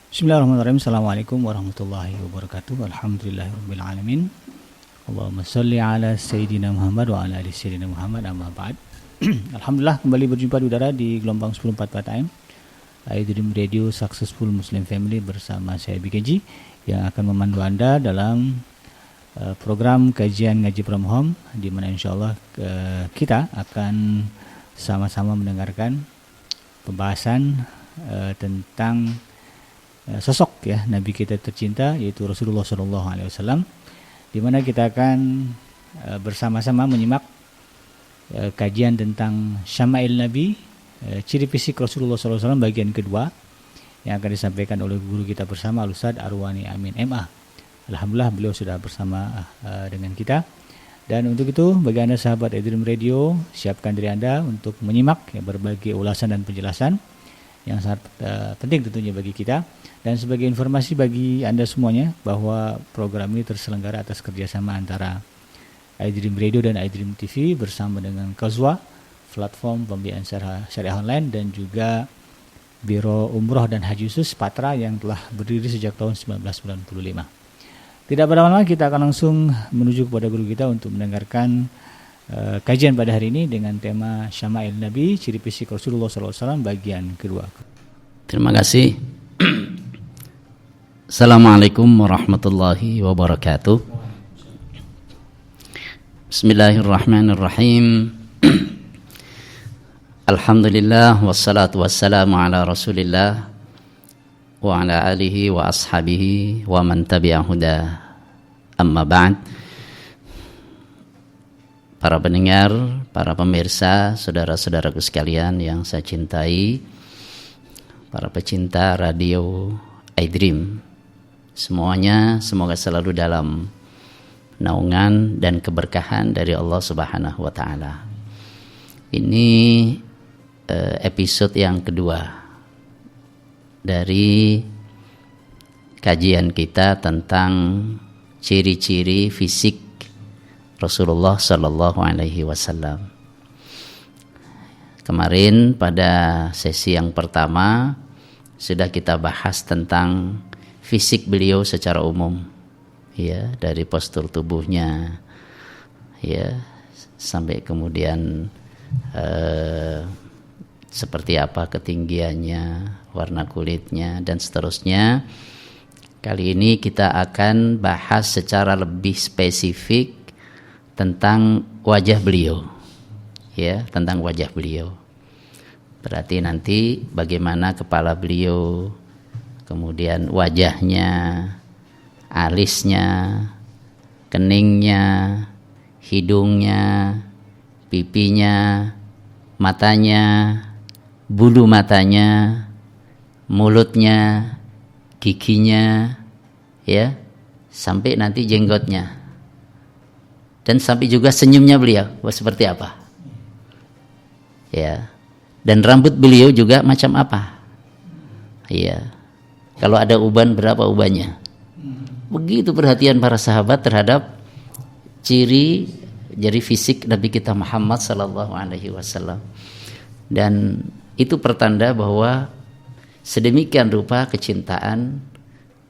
Bismillahirrahmanirrahim. Assalamualaikum warahmatullahi wabarakatuh. Alhamdulillahirabbil alamin. Allahumma shalli ala sayyidina Muhammad wa ala ali sayyidina Muhammad, amma ba'd. Alhamdulillah kembali berjumpa di udara di gelombang 1044 AM iDream Radio Successful Muslim Family bersama saya BKG yang akan memandu Anda dalam program kajian ngaji from home, di mana insyaallah kita akan sama-sama mendengarkan pembahasan tentang sosok ya Nabi kita tercinta, yaitu Rasulullah SAW, di mana kita akan bersama-sama menyimak kajian tentang Syama'il Nabi, ciri fisik Rasulullah SAW bagian kedua, yang akan disampaikan oleh guru kita bersama Al-Ustaz Arwani Amin MA. Alhamdulillah beliau sudah bersama dengan kita. Dan untuk itu, bagi Anda sahabat iDream Radio, siapkan diri Anda untuk menyimak berbagai ulasan dan penjelasan yang sangat penting tentunya bagi kita. Dan sebagai informasi bagi Anda semuanya, bahwa program ini terselenggara atas kerjasama antara iDream Radio dan iDream TV bersama dengan Kozwa, platform pembiayaan syariah online, dan juga Biro Umroh dan Haji Khusus Patra yang telah berdiri sejak tahun 1995. Tidak berlama-lama, kita akan langsung menuju kepada guru kita untuk mendengarkan kajian pada hari ini dengan tema Syama'il Nabi, ciri fisik Rasulullah SAW bagian kedua. Terima kasih. Assalamualaikum warahmatullahi wabarakatuh. Bismillahirrahmanirrahim. Alhamdulillah wassalatu wassalamu ala Rasulillah wa ala alihi wa ashabihi wa man tabi'a huda. Amma ba'd. Para pendengar, para pemirsa, saudara-saudaraku sekalian yang saya cintai, para pecinta radio iDream, semuanya semoga selalu dalam naungan dan keberkahan dari Allah Subhanahu wa taala. Ini episode yang kedua dari kajian kita tentang ciri-ciri fisik Rasulullah sallallahu alaihi wasallam. Kemarin pada sesi yang pertama sudah kita bahas tentang fisik beliau secara umum, ya, dari postur tubuhnya, ya, sampai kemudian seperti apa ketinggiannya, warna kulitnya, dan seterusnya. Kali ini kita akan bahas secara lebih spesifik tentang wajah beliau, ya, tentang wajah beliau. Berarti nanti bagaimana kepala beliau, kemudian wajahnya, alisnya, keningnya, hidungnya, pipinya, matanya, bulu matanya, mulutnya, giginya, ya, sampai nanti jenggotnya. Dan sampai juga senyumnya beliau, seperti apa? Ya. Dan rambut beliau juga macam apa? Ya. Kalau ada uban, berapa ubannya? Begitu perhatian para sahabat terhadap ciri jadi fisik Nabi kita Muhammad sallallahu alaihi wasallam. Dan itu pertanda bahwa sedemikian rupa kecintaan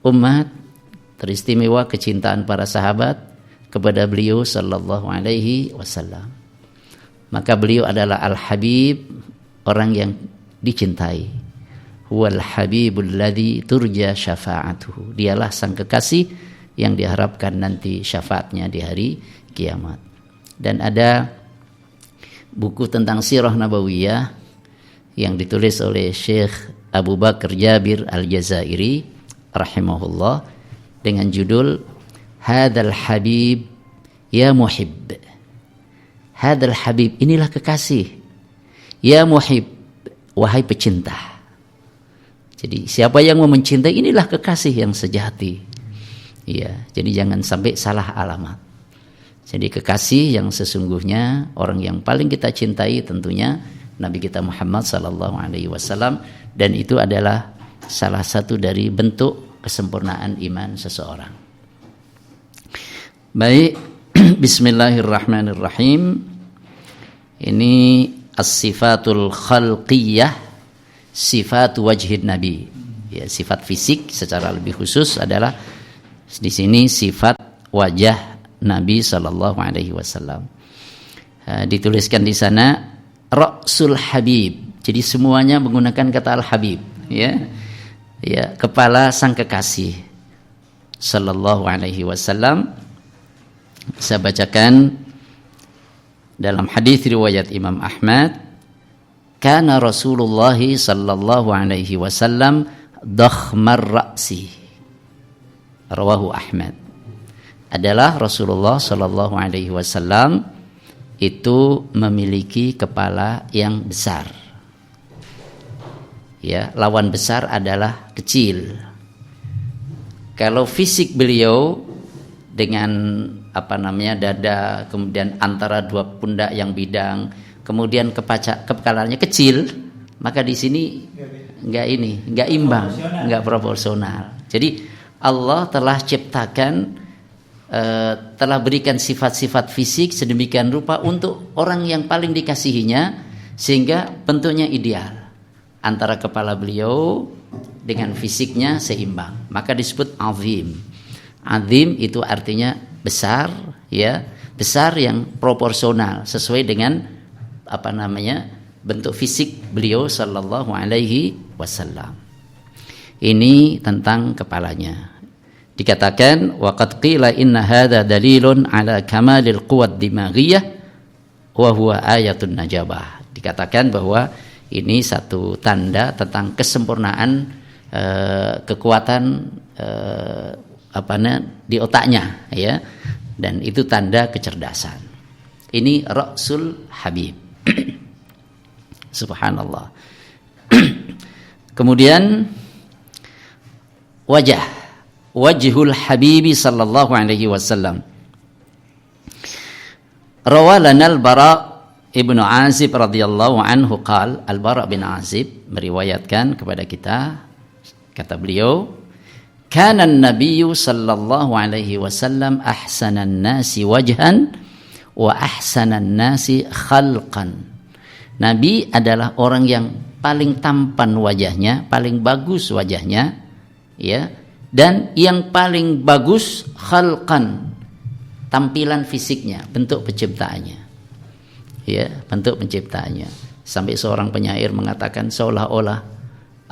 umat, teristimewa kecintaan para sahabat kepada beliau sallallahu alaihi wasallam. Maka beliau adalah Al-Habib, orang yang dicintai. Huwal habibul ladzi turja syafa'atuhu. Dialah sang kekasih yang diharapkan nanti syafaatnya di hari kiamat. Dan ada buku tentang sirah nabawiyah yang ditulis oleh Syekh Abu Bakar Jabir Al-Jazairi rahimahullah dengan judul Hadzal Habib ya Muhib. Hadzal Habib, inilah kekasih. Ya Muhib, wahai pecinta. Jadi siapa yang mau mencintai, inilah kekasih yang sejati. Iya, jadi jangan sampai salah alamat. Jadi kekasih yang sesungguhnya, orang yang paling kita cintai tentunya Nabi kita Muhammad sallallahu alaihi wasallam, dan itu adalah salah satu dari bentuk kesempurnaan iman seseorang. Baik, bismillahirrahmanirrahim. Ini as-sifatul khalqiyah, sifat wajhid Nabi. Ya, sifat fisik secara lebih khusus adalah di sini sifat wajah Nabi sallallahu alaihi wasallam. Dituliskan di sana Ra'sul Habib. Jadi semuanya menggunakan kata Al-Habib, ya. Ya, kepala sang kekasih sallallahu alaihi wasallam. Saya bacakan dalam hadis riwayat Imam Ahmad, kana Rasulullah sallallahu alaihi wasallam dakhmar ra'si. Rawahu Ahmad. Adalah Rasulullah sallallahu alaihi wasallam itu memiliki kepala yang besar. Ya, lawan besar adalah kecil. Kalau fisik beliau dengan dada, kemudian antara dua pundak yang bidang, kemudian kepalanya kecil, maka di sini enggak imbang, enggak proporsional. Jadi Allah telah ciptakan, telah berikan sifat-sifat fisik sedemikian rupa untuk orang yang paling dikasihinya, sehingga bentuknya ideal antara kepala beliau dengan fisiknya seimbang, maka disebut azim. Azim itu artinya besar, ya, besar yang proporsional sesuai dengan bentuk fisik beliau sallallahu alaihi wasallam. Ini tentang kepalanya. Dikatakan waqad qila inna hadza dalilun ala kamalil quwwat dimaghiyah wa huwa ayatun najabah. Dikatakan bahwa ini satu tanda tentang kesempurnaan kekuatan di otaknya, ya. Dan itu tanda kecerdasan. Ini Ra'sul Habib. Subhanallah. Kemudian wajhul Habibi sallallahu alaihi wasallam. Rawalana al-Bara ibnu Azib radhiyallahu anhu qala, al-Bara bin Azib meriwayatkan kepada kita, kata beliau, kana an-nabiyyu sallallahu alaihi wasallam ahsanan nasi wajhan wa ahsanan nasi khalqan. Nabi adalah orang yang paling tampan wajahnya, paling bagus wajahnya, ya, dan yang paling bagus khalqan, tampilan fisiknya, bentuk penciptaannya, ya, bentuk penciptaannya. Sampai seorang penyair mengatakan seolah-olah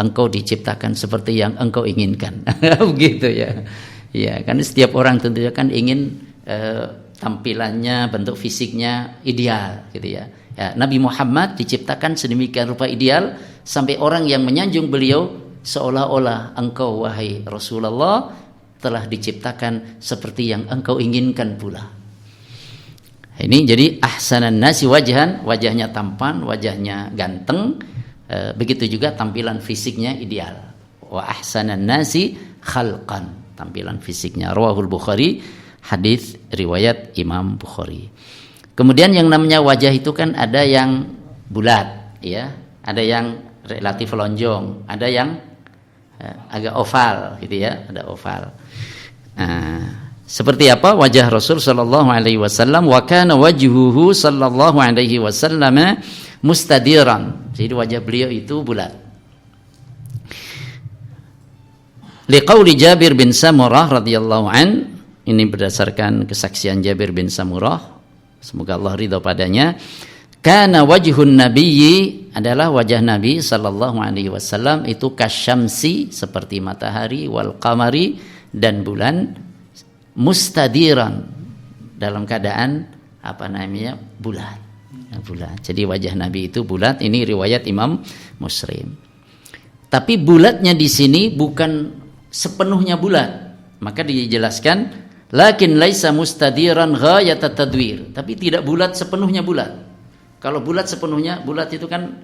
engkau diciptakan seperti yang engkau inginkan. Begitu, ya. Ya, kan setiap orang tentunya kan ingin tampilannya, bentuk fisiknya ideal, gitu ya. Ya, Nabi Muhammad diciptakan sedemikian rupa ideal sampai orang yang menyanjung beliau seolah-olah engkau wahai Rasulullah telah diciptakan seperti yang engkau inginkan pula. Ini jadi ahsanan nasi wajhan, wajahnya tampan, wajahnya ganteng, begitu juga tampilan fisiknya ideal. Wa ahsanan nasi khalqan, tampilan fisiknya. Rawahul Bukhari, hadis riwayat Imam Bukhari. Kemudian yang namanya wajah itu kan ada yang bulat, ya, ada yang relatif lonjong, ada yang agak oval, gitu ya, ada oval. Seperti apa wajah Rasul sallallahu alaihi wasallam? Wa kana wajhuhu sallallahu alaihi wasallam mustadiran. Jadi wajah beliau itu bulat. Liqauli Jabir bin Samurah radhiyallahu an, ini berdasarkan kesaksian Jabir bin Samurah, semoga Allah ridha padanya. Kana wajhun nabiyyi, adalah wajah Nabi sallallahu alaihi wasallam itu kasyamsi, seperti matahari, wal qamari, dan bulan, mustadiran, dalam keadaan bulat. Bulat. Jadi wajah Nabi itu bulat. Ini riwayat Imam Muslim. Tapi bulatnya di sini bukan sepenuhnya bulat. Maka dijelaskan, lakin laisa mustadiran ghayat tadwir, tapi tidak bulat sepenuhnya bulat. Kalau bulat sepenuhnya bulat itu kan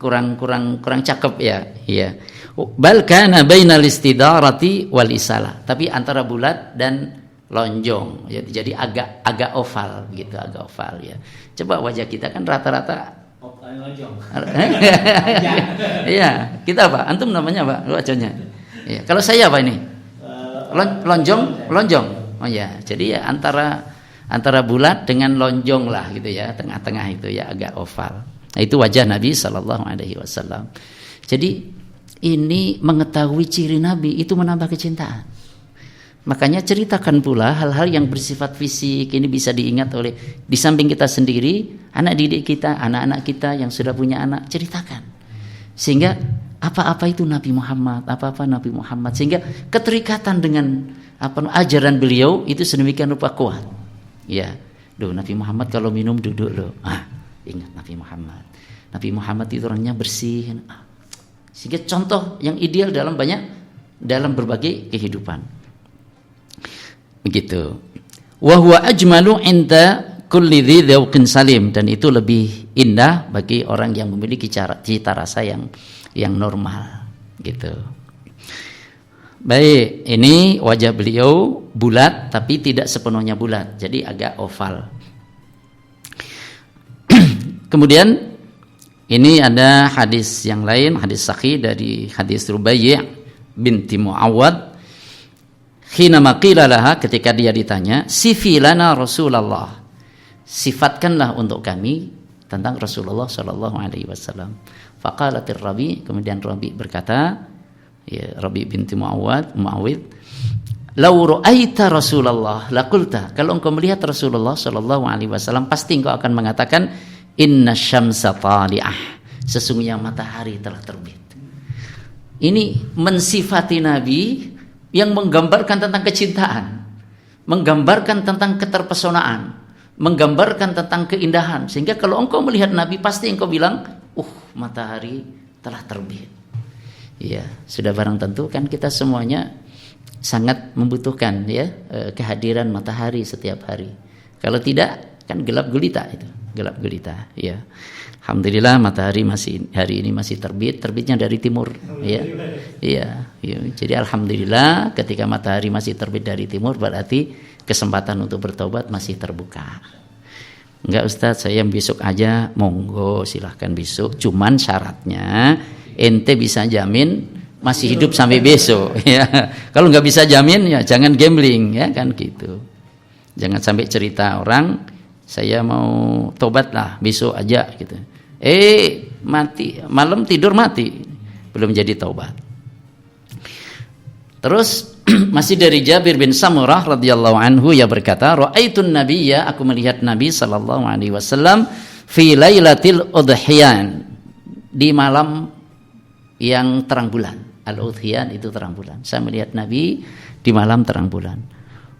kurang cakep, ya. Iya. Bal kana bainal istidarati wal isalah. Tapi antara bulat dan lonjong, ya, jadi agak oval gitu, agak oval, ya. Coba wajah kita kan rata-rata lonjong. Iya, kita apa? Antum namanya apa wajahnya? Ya, kalau saya apa ini? Lonjong. Oh ya, jadi ya antara bulat dengan lonjong lah, gitu ya, tengah-tengah itu ya, agak oval. Nah, itu wajah Nabi sallallahu alaihi wasallam. Jadi ini mengetahui ciri Nabi itu menambah kecintaan. Makanya ceritakan pula hal-hal yang bersifat fisik ini bisa diingat oleh di samping kita sendiri, anak didik kita, anak-anak kita yang sudah punya anak, ceritakan. Sehingga apa-apa itu Nabi Muhammad, apa-apa Nabi Muhammad, sehingga keterikatan dengan ajaran beliau itu sedemikian rupa kuat. Ya, Nabi Muhammad kalau minum duduk loh. Ingat Nabi Muhammad. Nabi Muhammad itu orangnya bersih. Sehingga contoh yang ideal dalam berbagai kehidupan. Begitu. Wa huwa ajmalu inda kulli dzi dzauqin salim, dan itu lebih indah bagi orang yang memiliki cita rasa yang normal gitu. Baik, ini wajah beliau bulat tapi tidak sepenuhnya bulat, jadi agak oval. Kemudian ini ada hadis yang lain, hadis sahih dari hadis Rubai' binti Muawwad. Khina maqila laha, ketika dia ditanya, sifi lana Rasulullah, sifatkanlah untuk kami tentang Rasulullah sallallahu alaihi wasallam. Faqalatir Rabi, kemudian Rabi berkata, ya, Rabi binti Muawwid, "Lau ra'aita Rasulullah laqulta," kalau engkau melihat Rasulullah sallallahu alaihi wasallam pasti engkau akan mengatakan, "Inna syamsa tali'ah," sesungguhnya matahari telah terbit. Ini mensifati Nabi yang menggambarkan tentang kecintaan, menggambarkan tentang keterpesonaan, menggambarkan tentang keindahan, sehingga kalau engkau melihat Nabi pasti engkau bilang, matahari telah terbit. Ya, sudah barang tentu kan kita semuanya sangat membutuhkan ya kehadiran matahari setiap hari. Kalau tidak kan gelap gulita itu, gelap gulita. Ya, alhamdulillah matahari hari ini masih terbitnya dari timur. Ya, iya. Jadi alhamdulillah ketika matahari masih terbit dari timur berarti kesempatan untuk bertobat masih terbuka. Enggak Ustaz, saya besok aja, monggo silahkan besok. Cuman syaratnya ente bisa jamin masih hidup sampai besok. Ya. Kalau nggak bisa jamin ya jangan gambling ya kan gitu. Jangan sampai cerita orang saya mau tobat lah besok aja gitu. Mati malam tidur mati belum jadi taubat. Terus masih dari Jabir bin Samurah radhiyallahu anhu, ia berkata, "Ra'aitun nabiyya," aku melihat Nabi sallallahu alaihi wasallam, "fi lailatil udhiyan," di malam yang terang bulan. Al-udhiyan itu terang bulan. Saya melihat Nabi di malam terang bulan.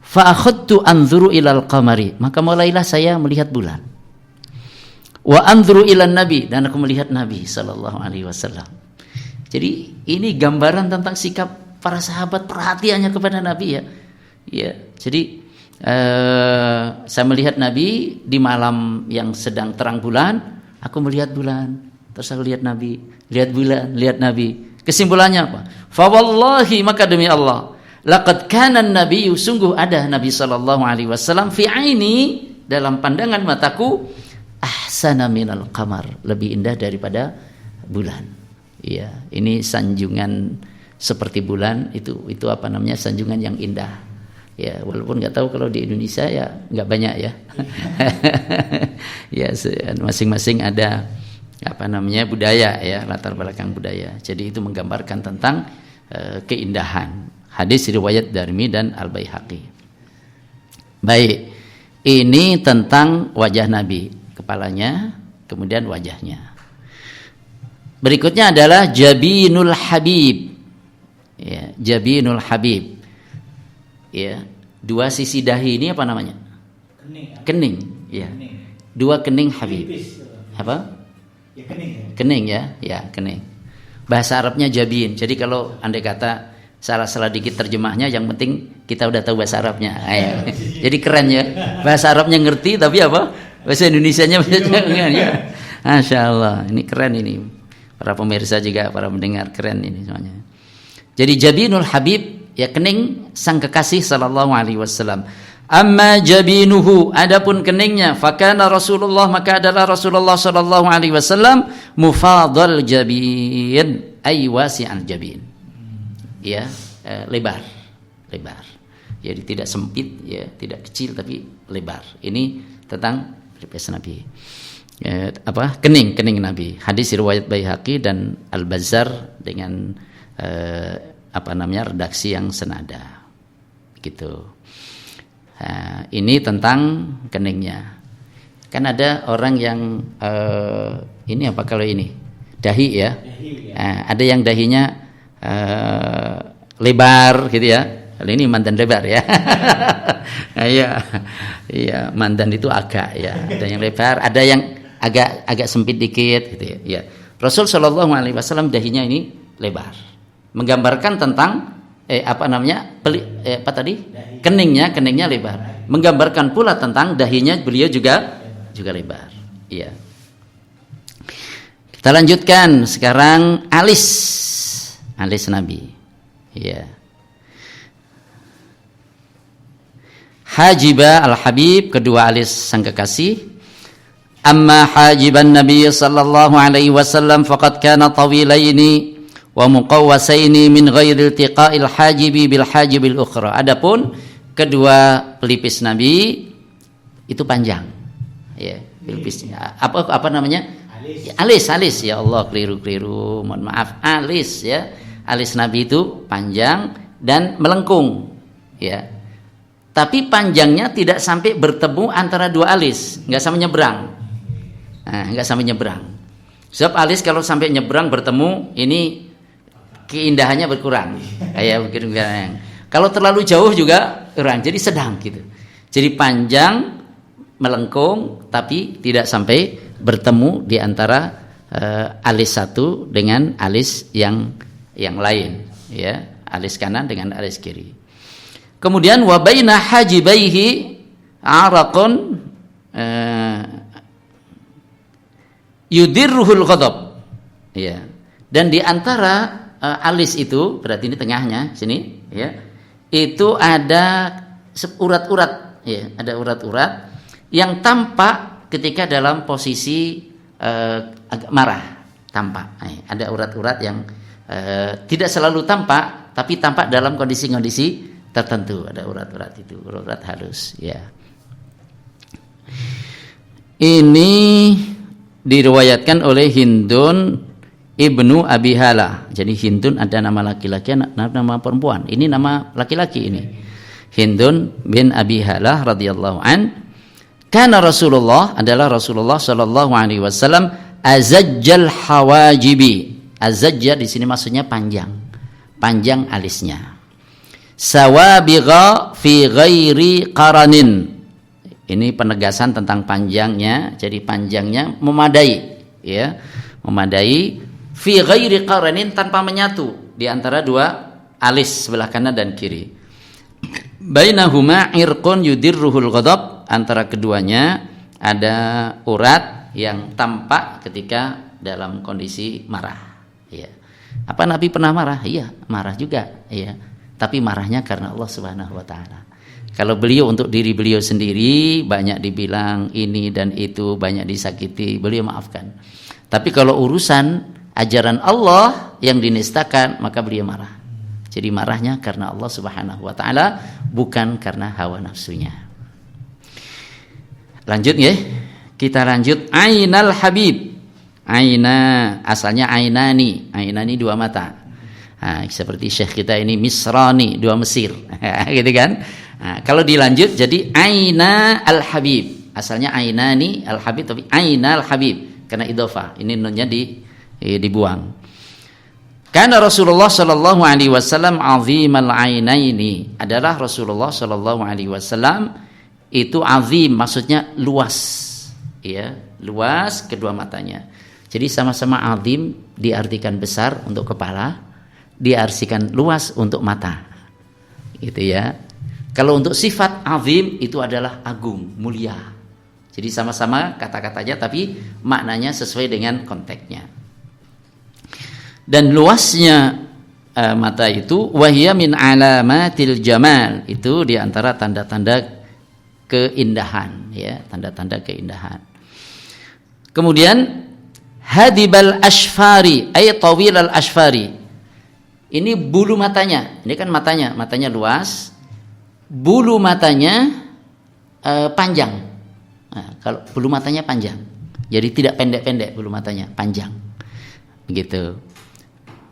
Fa akhadtu anzuru ilal qamari, maka mulailah saya melihat bulan. Wa anzuru ilan nabi, dan aku melihat Nabi sallallahu alaihi wasallam. Jadi ini gambaran tentang sikap para sahabat, perhatiannya kepada Nabi ya. Ya, jadi saya melihat Nabi di malam yang sedang terang bulan, aku melihat bulan. Terus aku lihat Nabi, lihat bulan, lihat Nabi. Kesimpulannya apa? Fa wallahi, maka demi Allah, laqad kana an-nabiyyu, sungguh ada Nabi sallallahu alaihi wasallam fi aini, dalam pandangan mataku, ahsana minal qamar, lebih indah daripada bulan. Ya, ini sanjungan seperti bulan itu apa namanya, sanjungan yang indah ya, walaupun nggak tahu kalau di Indonesia ya nggak banyak ya. Ya, masing-masing ada apa namanya budaya ya, latar belakang budaya, jadi itu menggambarkan tentang keindahan. Hadis riwayat Darimi dan Al-Baihaqi. Baik, ini tentang wajah Nabi, kepalanya kemudian wajahnya. Berikutnya adalah Jabinul Habib. Ya, Jabinul Habib. Ya, dua sisi dahi ini apa namanya? Kening. Ya. Dua kening Habib. Apa? Ya, kening. Kening ya, ya kening. Bahasa Arabnya jabin. Jadi kalau andai kata salah-salah dikit terjemahnya, yang penting kita udah tahu bahasa Arabnya. Jadi keren ya. Bahasa Arabnya ngerti tapi apa? Bahasa Indonesianya ya. Masya Allah, ini keren ini. Para pemirsa juga, para pendengar, keren ini semuanya. Jadi Jabinul Habib, ya kening sang kekasih sallallahu alaihi wasallam. Amma jabinuhu, adapun keningnya, fakana Rasulullah, maka adalah Rasulullah sallallahu alaihi wasallam mufadhal jabin, ay wasi'al jabin. Ya, lebar. Jadi tidak sempit ya, tidak kecil tapi lebar. Ini tentang Nabi. Kening Nabi. Hadis riwayat Baihaqi dan Al-Bazzar dengan redaksi yang senada. Gitu. Nah, ini tentang keningnya. Kan ada orang yang ini apa kalau ini dahi ya. Nah, ada yang dahinya lebar gitu ya. Kalau ini mandan lebar ya. Iya, mandan itu agak ya. Ada yang lebar, ada yang agak sempit dikit gitu ya. Ya. Rasul Shallallahu Alaihi Wasallam dahinya ini lebar, menggambarkan tentang keningnya lebar, menggambarkan pula tentang dahinya beliau juga lebar. Iya. Kita lanjutkan sekarang alis Nabi. Iya. Hajiba al-Habib, kedua alis sang kekasih. Amma hajiban Nabi sallallahu alaihi wasallam faqad kana tawilaini wa muqawwasaini min ghairi iltiqa'il hajibi bil hajibil ukhra. Adapun kedua pelipis Nabi itu panjang. Ya, pelipisnya. Apa namanya? Alis. Ya Allah, keliru. Mohon maaf. Alis ya. Alis Nabi itu panjang dan melengkung. Ya. Tapi panjangnya tidak sampai bertemu antara dua alis, enggak sampai nyebrang. Nah, enggak sampai nyebrang. Sebab alis kalau sampai nyebrang bertemu, ini keindahannya berkurang. Kayak begitu. Kalau terlalu jauh juga kurang. Jadi sedang gitu. Jadi panjang, melengkung, tapi tidak sampai bertemu di antara alis satu dengan alis yang lain, ya, alis kanan dengan alis kiri. Kemudian wa baina hajibaihi araqun yudirruhul ghadab. Ya. Dan di antara alis itu, berarti ini tengahnya sini, ya. Itu ada urat-urat, ya, ada urat-urat yang tampak ketika dalam posisi agak marah, tampak. Ada urat-urat yang tidak selalu tampak, tapi tampak dalam kondisi-kondisi tertentu. Ada urat-urat itu, urat-urat halus, ya. Ini diriwayatkan oleh Hindun ibnu Abi Hala. Jadi Hindun ada nama laki-laki, nama perempuan. Ini nama laki-laki ini. Hindun bin Abi Hala radhiyallahu an. Karena Rasulullah sallallahu alaihi wasallam azajjal hawajibi. Azajja di sini maksudnya panjang alisnya. Sawabigha fi ghairi qaranin. Ini penegasan tentang panjangnya. Jadi panjangnya memadai, ya, memadai fi ghairi qaranin, tanpa menyatu di antara dua alis sebelah kanan dan kiri. Bainahuma irqun yudirruhul ghadab, antara keduanya ada urat yang tampak ketika dalam kondisi marah. Ya. Apa Nabi pernah marah? Iya, marah juga, ya. Tapi marahnya karena Allah Subhanahu wa taala. Kalau beliau untuk diri beliau sendiri banyak dibilang ini dan itu, banyak disakiti, beliau maafkan. Tapi kalau urusan ajaran Allah yang dinistakan, maka beliau marah. Jadi marahnya karena Allah Subhanahu wa taala, bukan karena hawa nafsunya. Lanjut ya. Kita lanjut Ainal Habib. Aina asalnya ainani. Ainani dua mata. Nah, seperti syekh kita ini Misrani, dua Mesir. Gitu kan? Nah, kalau dilanjut jadi Aina Al-Habib. Asalnya Ainani Al-Habib, tapi Aina Al-Habib karena idhofah. Ini nunnya dibuang. Karena Rasulullah sallallahu alaihi wasallam azimal ainaini. Adalah Rasulullah sallallahu alaihi wasallam itu azim, maksudnya luas. Ya, luas kedua matanya. Jadi sama-sama azim diartikan besar untuk kepala, diartikan luas untuk mata. Gitu ya. Kalau untuk sifat azim itu adalah agung, mulia. Jadi sama-sama kata-katanya tapi maknanya sesuai dengan konteksnya. Dan luasnya mata itu wahya min alamatil jamal, itu di antara tanda-tanda keindahan, ya, tanda-tanda keindahan. Kemudian hadibal ashfari ay tawil al ashfari. Ini bulu matanya. Ini kan matanya luas. Bulu matanya panjang. Nah, kalau bulu matanya panjang. Jadi tidak pendek-pendek bulu matanya, panjang. Begitu.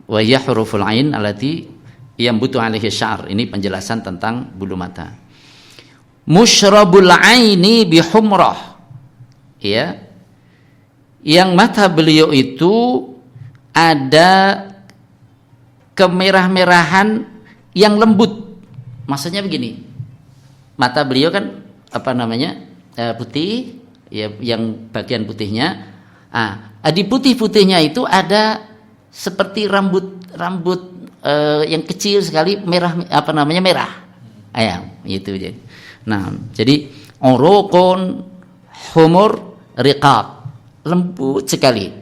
wa hiya huruful ain allati yambutu alaihi sya'ar. Ini penjelasan tentang bulu mata. Musyrabul aini bihumrah, ya, yang mata beliau itu ada kemerah-merahan yang lembut. Maksudnya begini, mata beliau kan putih, ya, yang bagian putihnya. Di putih-putihnya itu ada seperti rambut yang kecil sekali, merah, merah. Itu jadi. Nah, jadi urukun humur riqab, lembut sekali,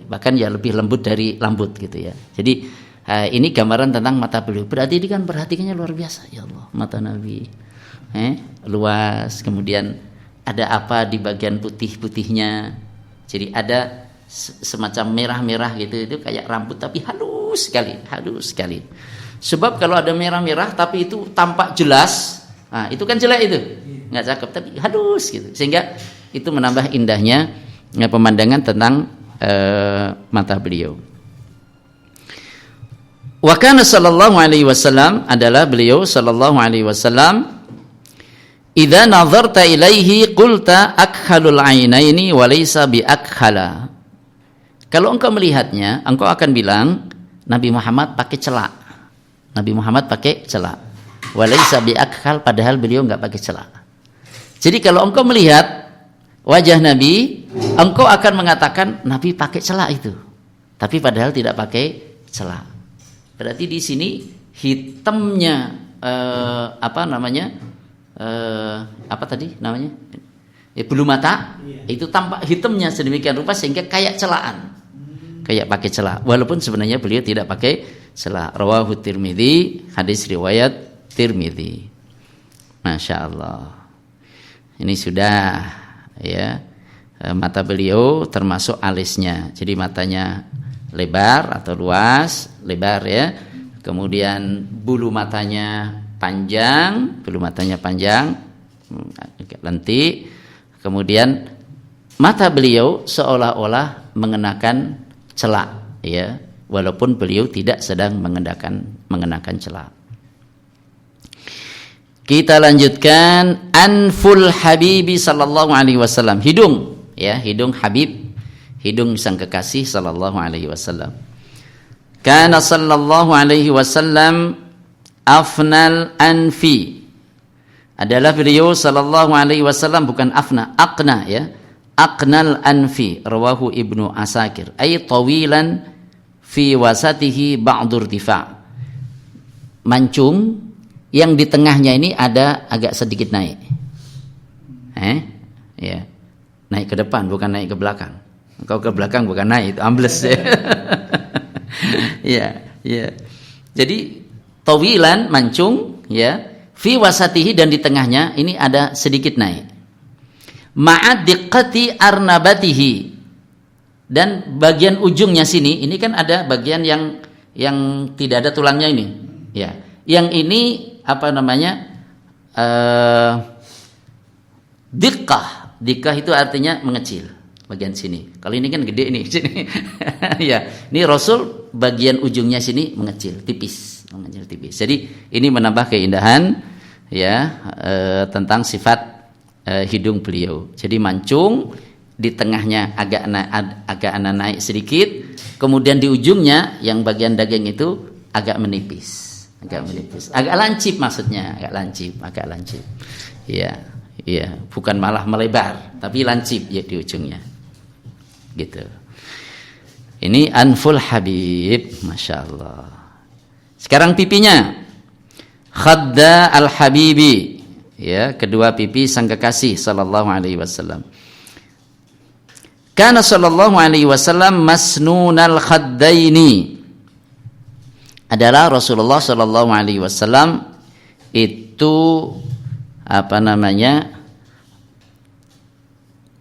bahkan ya lebih lembut dari rambut gitu ya. Jadi ini gambaran tentang mata beliau. Berarti ini kan perhatikannya luar biasa, ya Allah, mata Nabi luas, kemudian ada apa di bagian putih-putihnya. Jadi ada semacam merah-merah gitu, itu kayak rambut tapi halus sekali. Sebab kalau ada merah-merah tapi itu tampak jelas, itu kan jelek, itu nggak cakep, tapi halus gitu, sehingga itu menambah indahnya pemandangan tentang mata beliau. Wa kana sallallahu alaihi wasallam, adalah beliau sallallahu alaihi wasallam, idza nazarta ilaihi qulta akhalul ainaini wa laysa bi akhala. Kalau engkau melihatnya, engkau akan bilang Nabi Muhammad pakai celak. Wa laysa bi akhal, padahal beliau enggak pakai celak. Jadi kalau engkau melihat wajah Nabi, engkau akan mengatakan Nabi pakai celak itu. Tapi padahal tidak pakai celak. Berarti di sini hitamnya bulu mata itu tampak hitamnya sedemikian rupa sehingga kayak celaan, kayak pakai celak, walaupun sebenarnya beliau tidak pakai celak. Rawahu Tirmidzi, hadis riwayat Tirmidzi. Masya Allah. Ini sudah, ya, mata beliau termasuk alisnya. Jadi matanya lebar atau luas, lebar ya. Kemudian bulu matanya panjang, agak lentik. Kemudian mata beliau seolah-olah mengenakan celak, ya, walaupun beliau tidak sedang mengenakan celak. Kita lanjutkan anful habibi sallallahu alaihi wasallam, hidung, ya, hidung Habib, hidung sang kekasih sallallahu alaihi wasallam. Kana sallallahu alaihi wasallam afnal anfi, adalah beliau sallallahu alaihi wasallam, bukan afna, aqna, ya, aqnal anfi. Rawahu Ibnu Asakir, ay tawilan fi wasatihi ba'dur tifa', mancung yang di tengahnya ini ada agak sedikit naik, ya, naik ke depan bukan naik ke belakang. Kalau ke belakang bukan naik, itu ambles ya. Ya. Jadi tawilan, mancung, ya, fi wasatihi, dan di tengahnya ini ada sedikit naik. Ma'ad diqqati arnabatihi, dan bagian ujungnya sini, ini kan ada bagian yang tidak ada tulangnya ini, ya. Yang ini diqqah itu artinya mengecil, bagian sini. Kalau ini kan gede nih sini. Ya, ini Rasul bagian ujungnya sini mengecil tipis. Jadi ini menambah keindahan, ya, tentang sifat hidung beliau. Jadi mancung, di tengahnya agak naik sedikit, kemudian di ujungnya yang bagian daging itu agak menipis, agak lancip, maksudnya agak lancip. Iya, bukan malah melebar, tapi lancip ya di ujungnya. Gitu. Ini anful Habib, Masya Allah. Sekarang pipinya, khadda al-habibi, ya, kedua pipi sang kekasih sallallahu alaihi wasallam. Kana sallallahu alaihi wasallam masnunal khaddaini, adalah Rasulullah sallallahu alaihi wasallam itu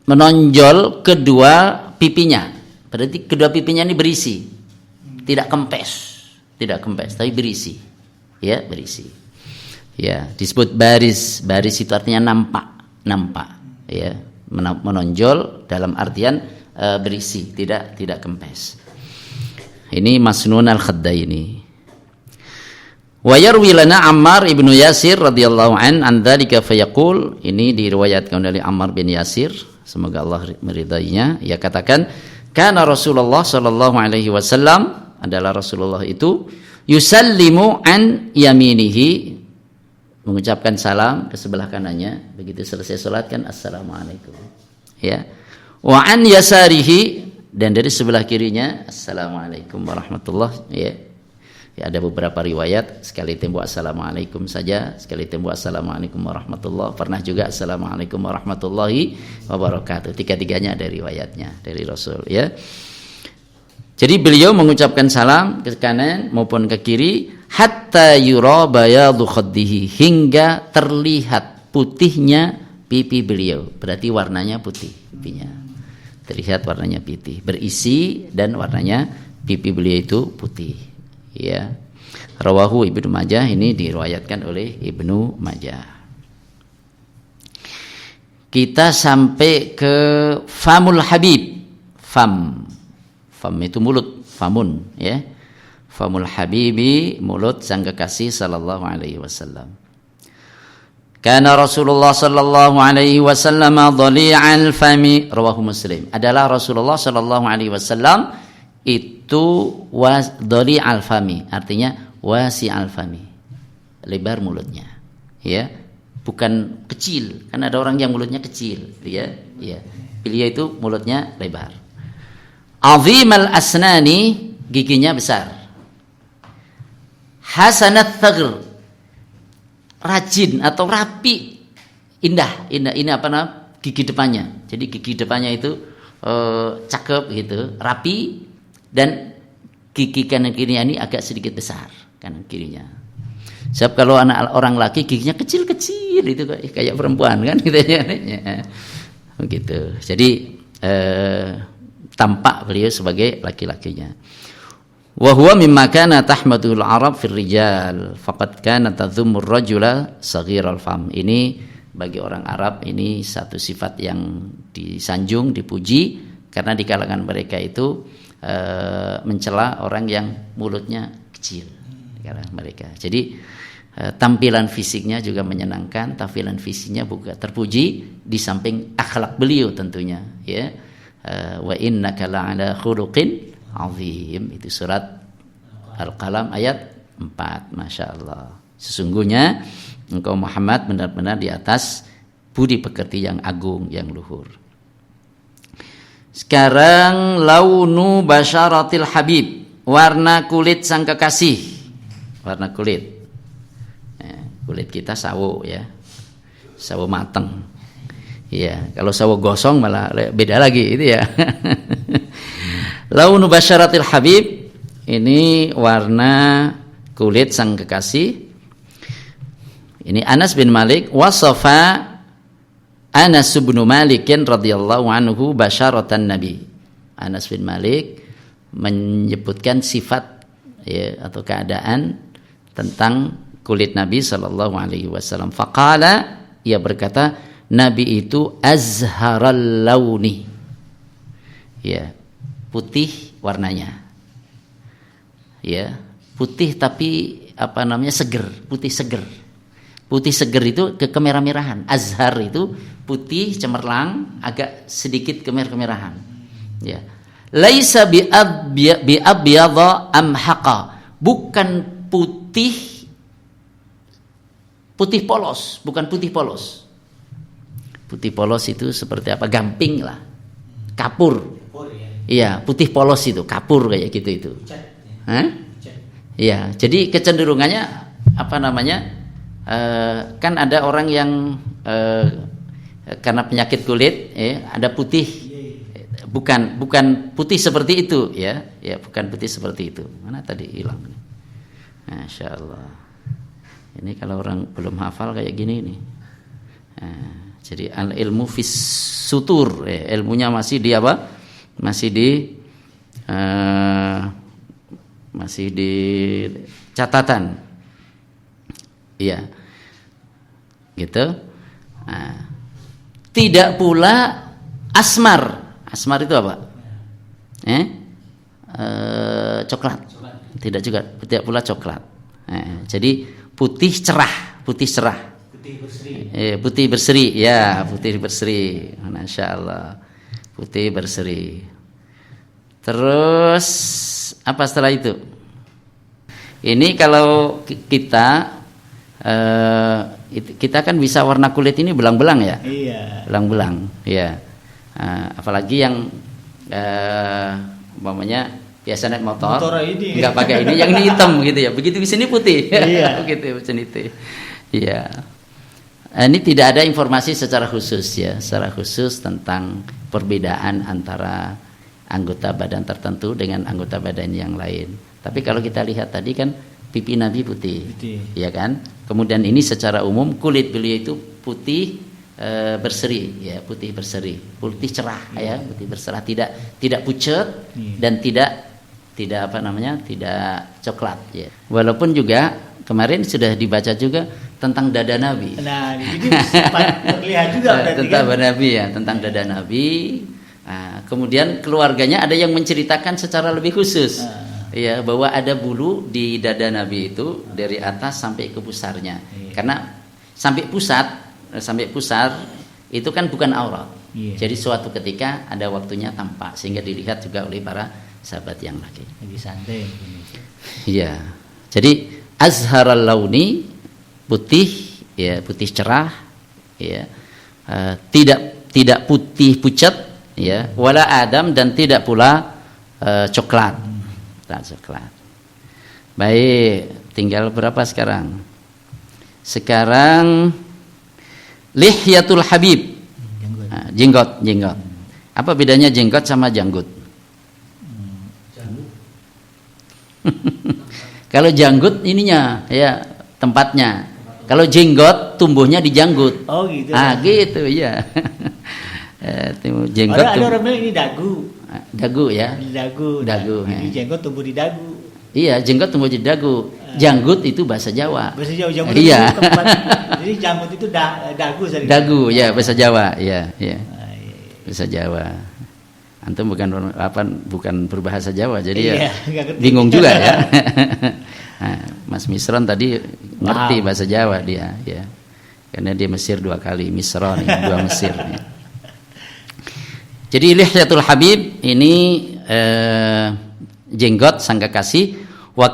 menonjol kedua pipinya. Berarti kedua pipinya ini berisi, tidak kempes, tapi berisi, ya, berisi. Ya, disebut baris itu artinya nampak, ya, menonjol dalam artian berisi, tidak kempes. Ini Masnun al-Khaddaini. Wa yarwi lana Ammar ibnu Yasir radhiyallahu an dzalika fayaqul, ini diriwayatkan dari Ammar bin Yasir, semoga Allah meridainya, ia katakan kana Rasulullah sallallahu alaihi wasallam, adalah Rasulullah itu yusallimu an yaminihi, mengucapkan salam ke sebelah kanannya, begitu selesai salat kan assalamualaikum, ya. Wa an yasarihi, dan dari sebelah kirinya assalamualaikum warahmatullahi, ya. Ya, ada beberapa riwayat sekali tembok assalamualaikum saja, sekali tembok assalamualaikum warahmatullahi, pernah juga assalamualaikum warahmatullahi wabarakatuh. Tiga-tiganya ada riwayatnya dari Rasul, ya. Jadi beliau mengucapkan salam ke kanan maupun ke kiri hatta yura bayadu khaddihi, hingga terlihat putihnya pipi beliau. Berarti warnanya putih pipinya. Terlihat warnanya putih, berisi, dan warnanya pipi beliau itu putih. Ya. Rawahu Ibnu Majah, ini diriwayatkan oleh Ibnu Majah. Kita sampai ke famul habib. Fam itu mulut, famun, ya. Famul habibi, mulut sang kekasih sallallahu alaihi wasallam. Kana Rasulullah sallallahu alaihi wasallam dhali'al fami, rawahu Muslim. Adalah Rasulullah sallallahu alaihi wasallam itu dhali'al fami, artinya wasi'al fami, lebar mulutnya, ya. Bukan kecil, kan ada orang yang mulutnya kecil, ya. Ya. Beliau itu mulutnya lebar. Azimal asnani, giginya besar. Hasanat thagr, rajin atau rapi, indah. Ini apa namanya? Gigi depannya. Jadi gigi depannya itu cakep gitu, rapi, dan gigi kanan kirinya ini agak sedikit besar, kanan kirinya. Sebab kalau anak orang laki giginya kecil-kecil itu kayak perempuan kan gitu ya. Begitu. Jadi tampak beliau sebagai laki-lakinya. Wa huwa mimma kana tahmadul arab fil rijal faqad kana tadhummur rajula saghiral fam. Ini bagi orang Arab ini satu sifat yang disanjung, dipuji, karena di kalangan mereka itu mencela orang yang mulutnya kecil di kalangan mereka. Jadi tampilan fisiknya juga menyenangkan, tampilan fisiknya juga terpuji, di samping akhlak beliau tentunya, ya. Wa innaka la'ala khuluqin azim, itu surat Al-Qalam ayat 4. Masya Allah, sesungguhnya engkau Muhammad benar-benar di atas budi pekerti yang agung, yang luhur. Sekarang launu basyaratil habib, warna kulit sang kekasih. Warna kulit, kulit kita sawo, ya, sawo mateng. Iya, kalau sawo gosong malah beda lagi itu, ya. Launu basyaratil habib, ini warna kulit sang kekasih. Ini Anas bin Malik wasafa Anas bin Malik radhiyallahu anhu basyaratan Nabi. Anas bin Malik menyebutkan sifat, ya, atau keadaan tentang kulit Nabi sallallahu alaihi wasallam. Faqala, ia berkata, Nabi itu azharal launi, ya, putih warnanya, ya, putih tapi apa namanya, seger, putih seger. Putih seger itu kemerah-merahan. Azhar itu putih cemerlang, agak sedikit kemerah-merahan, ya. Laisa bi abyadha amhaqa, bukan putih polos, bukan putih polos. Putih polos itu seperti apa? Gamping lah, kapur. Iya, putih polos itu kapur kayak gitu itu. Iya, jadi kecenderungannya apa namanya? Kan ada orang yang karena penyakit kulit, ada putih, bukan putih seperti itu, ya, bukan putih seperti itu. Mana tadi hilang? Masya Allah. Ini kalau orang belum hafal kayak gini nih. Jadi al-ilmu fis sutur, ilmunya masih di apa? Masih di catatan. Iya. Gitu. Tidak pula asmar. Asmar itu apa? coklat. Tidak pula coklat. Jadi putih cerah. Putih berseri, ya, putih berseri. Masya Allah, putih berseri. Terus apa setelah itu? Ini kalau kita kan bisa warna kulit ini belang-belang ya. Iya. Belang-belang, ya. Apalagi yang umpamanya biasa naik motor nggak pakai ini, yang ini hitam gitu ya. Begitu di sini putih. Iya. Begitu di sini. Iya. Ini tidak ada informasi secara khusus ya, secara khusus tentang perbedaan antara anggota badan tertentu dengan anggota badan yang lain. Tapi kalau kita lihat tadi kan pipi Nabi putih. Ya kan? Kemudian ini secara umum kulit beliau itu putih berseri ya, putih berseri, putih cerah ya, putih berserah, tidak pucat dan tidak coklat ya. Walaupun juga kemarin sudah dibaca juga tentang dada Nabi. Nah, ini terlihat juga tentang Nabi ya, tentang dada Nabi. Nah, kemudian keluarganya ada yang menceritakan secara lebih khusus. Ya, bahwa ada bulu di dada Nabi itu dari atas sampai ke pusarnya. Karena sampai pusar itu kan bukan aurat. Jadi suatu ketika ada waktunya tampak sehingga dilihat juga oleh para sahabat yang laki. Lebih santai. Iya. Jadi azharal launi, putih ya, putih cerah ya. Tidak putih pucat ya, wala adam dan tidak pula coklat. Coklat. Baik, tinggal berapa sekarang? Sekarang lihyatul habib. Jenggot. Apa bedanya jenggot sama janggut? Kalau janggut ininya ya tempatnya. Kalau jenggot tumbuhnya di janggut. Oh gitu. Gitu ya. Jenggot ada orang bilang ini dagu. Dagu ya. Dagu. Jadi jenggot tumbuh di dagu. Iya, jenggot tumbuh di dagu. Janggut itu bahasa Jawa. Bahasa Jawa. Janggut iya. Itu tempat. Jadi janggut itu dagu. Dagu ya, bahasa Jawa. Iya. Bahasa Jawa. Antum bukan berbahasa Jawa, jadi bingung juga ya. Nah, Mas Misron tadi ngerti bahasa Jawa dia, ya. Karena dia Mesir 2 kali, Misron, 2 Mesir. Ya. Jadi lihyatul habib ini jenggot sang kekasih, wa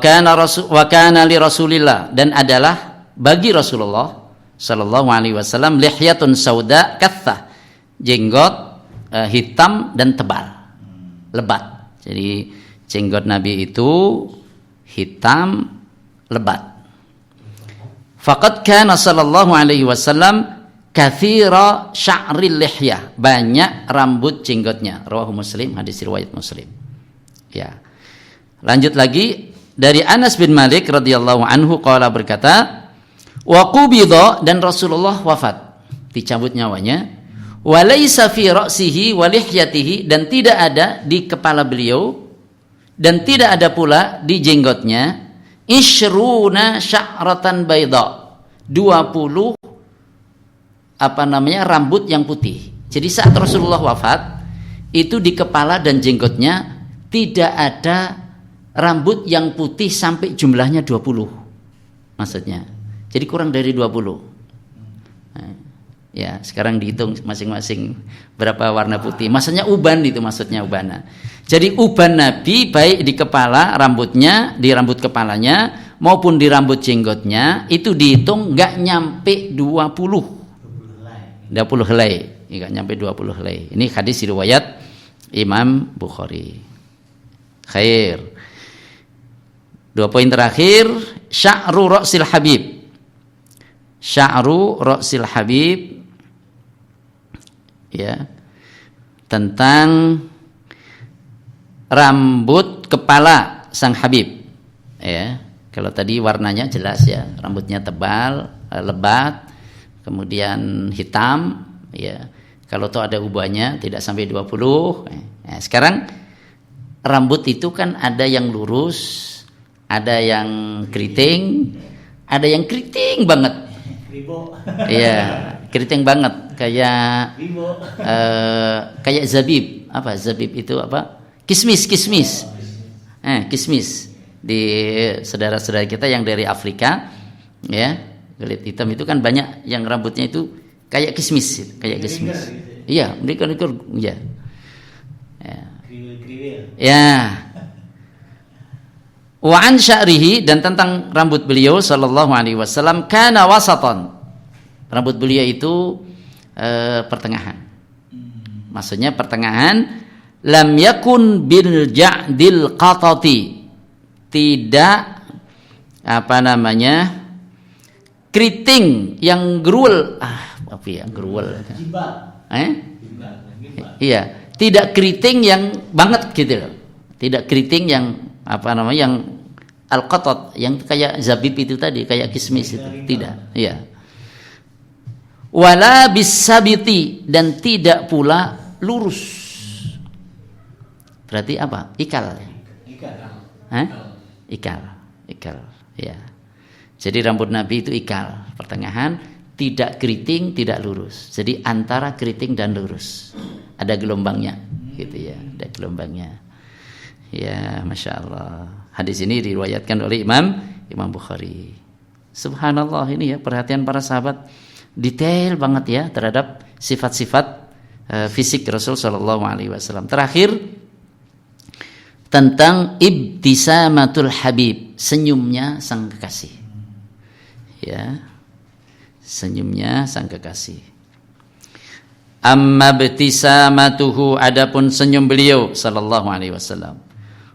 kana li Rasulillah, dan adalah bagi Rasulullah sallallahu alaihi wasallam lihyatun sauda kathah, jenggot hitam dan tebal, lebat. Jadi jenggot Nabi itu hitam lebat. Faqad kana sallallahu alaihi wasallam katsira sya'ril lihyah, banyak rambut jenggotnya. Rawahu Muslim, hadis riwayat Muslim. Ya. Lanjut lagi dari Anas bin Malik radhiyallahu anhu qala, berkata, wa qubidha, dan Rasulullah wafat, dicabut nyawanya, wa laisa fi ra'sihi wa lihyatihi, dan tidak ada di kepala beliau dan tidak ada pula di jenggotnya, isyruna sya'ratan bayda, 20 rambut yang putih. Jadi saat Rasulullah wafat itu di kepala dan jenggotnya tidak ada rambut yang putih sampai jumlahnya 20, maksudnya. Jadi kurang dari 20. Nah, ya, sekarang dihitung masing-masing berapa warna putih. Maksudnya uban itu, maksudnya ubana. Jadi uban Nabi baik di kepala rambutnya, di rambut kepalanya maupun di rambut jenggotnya itu dihitung nggak nyampe 20 helai, nggak nyampe 20 helai. Ini hadis riwayat Imam Bukhari. Khair. 2 poin terakhir, sya'ru ra'sil habib. Sya'ru ra'sil habib, ya, tentang rambut kepala sang Habib. Ya, kalau tadi warnanya jelas ya, rambutnya tebal, lebat, kemudian hitam, ya. Kalau tuh ada ubahnya tidak sampai 20. Nah, sekarang rambut itu kan ada yang lurus, ada yang keriting, ada yang keriting banget. Iya, keriting banget, kayak kayak zabib. Apa zabib itu? Apa? Kismis. kismis di saudara-saudara kita yang dari Afrika, ya, kulit hitam itu kan banyak yang rambutnya itu kayak kismis, kayak kismis. Iya, mereka ya. Ya. Wa an sya'rihi, dan tentang rambut beliau sallallahu alaihi wasallam, kana wasatan. Rambut beliau itu pertengahan. Maksudnya pertengahan, lam yakun bil ja'dil qatati. Tidak keriting yang gerul. Apa ya gerul? Iya, tidak keriting yang banget gitu loh. Tidak keriting yang yang al-qatat, yang kayak zabib itu tadi, kayak kismis itu. Tidak, iya. Wala bisabiti, dan tidak pula lurus. Berarti apa? Ikal. Ikal, ya. Jadi rambut Nabi itu ikal, pertengahan, tidak keriting, tidak lurus. Jadi antara keriting dan lurus. Ada gelombangnya, gitu ya. Ada gelombangnya. Ya, masya Allah. Hadis ini diriwayatkan oleh Imam Bukhari. Subhanallah, ini ya perhatian para sahabat, detail banget ya terhadap sifat-sifat fisik Rasul Shallallahu Alaihi Wasallam. Terakhir tentang ibtisamatul habib, senyumnya sang kekasih. Ya, senyumnya sang kekasih. Amma ibtisamatuhu, adapun senyum beliau Shallallahu Alaihi Wasallam,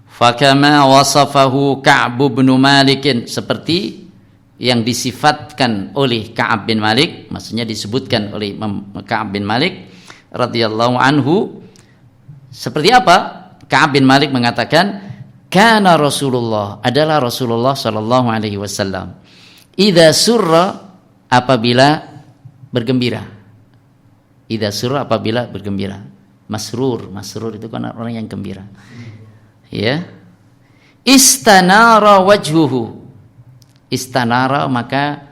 fakama wasafahu Ka'b bin Malik, seperti yang disifatkan oleh Ka'ab bin Malik, maksudnya disebutkan oleh Ka'ab bin Malik radhiyallahu anhu. Seperti apa? Ka'ab bin Malik mengatakan, kana Rasulullah, adalah Rasulullah sallallahu alaihi wasallam, idza surra, apabila bergembira. Idza surra, apabila bergembira. Masrur itu kan orang yang gembira. Ya. Istanara wajhuhu. Istanara, maka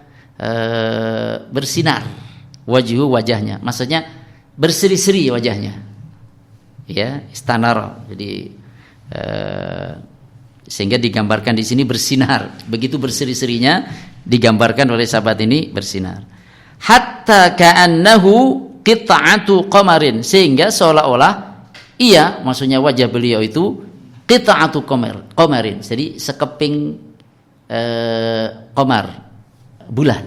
bersinar, wajhu, wajahnya, maksudnya berseri-seri wajahnya. Ya, istanara. Jadi sehingga digambarkan di sini bersinar. Begitu berseri-serinya digambarkan oleh sahabat ini bersinar. Hatta ka'annahu qita'atu qamarin, sehingga seolah-olah ia, maksudnya wajah beliau itu qita'atu qamarin. Jadi sekeping qamar, bulan.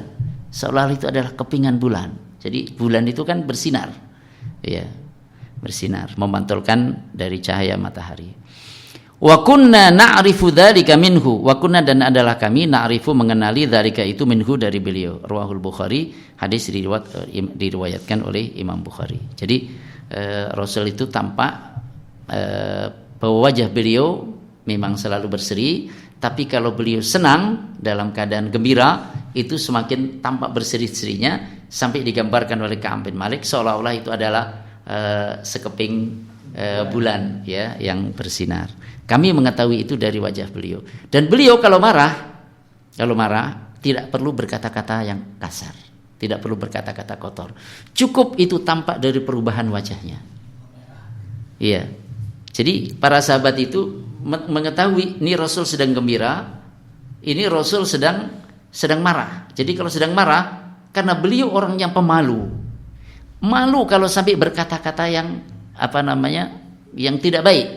Seolah itu adalah kepingan bulan. Jadi bulan itu kan bersinar. Ya, bersinar, memantulkan dari cahaya matahari. Wa kunna na'rifu dzalika minhu, wa kunna, dan adalah kami, na'rifu, mengenali, dzalika itu, minhu, dari beliau. Rawahul Bukhari, hadis diriwayatkan oleh Imam Bukhari. Jadi Rasul itu tampak bahwa wajah beliau memang selalu berseri, tapi kalau beliau senang dalam keadaan gembira itu semakin tampak berseri-serinya, sampai digambarkan oleh Ka'ab bin Malik seolah-olah itu adalah sekeping bulan, ya, yang bersinar. Kami mengetahui itu dari wajah beliau. Dan beliau kalau marah tidak perlu berkata-kata yang kasar, tidak perlu berkata-kata kotor. Cukup itu tampak dari perubahan wajahnya. Iya. Jadi para sahabat itu mengetahui ini Rasul sedang gembira, ini Rasul sedang marah. Jadi kalau sedang marah, karena beliau orang yang pemalu, malu kalau sampai berkata-kata yang yang tidak baik,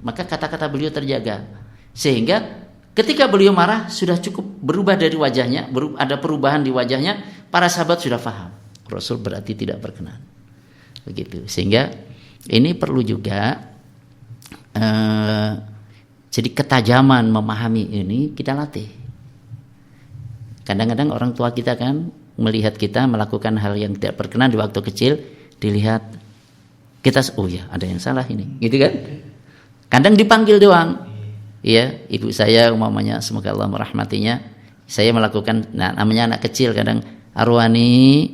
maka kata-kata beliau terjaga, sehingga ketika beliau marah sudah cukup berubah dari wajahnya, ada perubahan di wajahnya, para sahabat sudah paham Rasul berarti tidak berkenan, begitu. Sehingga ini perlu juga jadi ketajaman memahami ini kita latih. Kadang-kadang orang tua kita kan melihat kita melakukan hal yang tidak berkenan di waktu kecil, dilihat kita, oh ya ada yang salah ini, gitu kan? Kadang dipanggil doang, ya ibu saya umpamanya, semoga Allah merahmatinya, saya melakukan, namanya anak kecil kadang Arwani,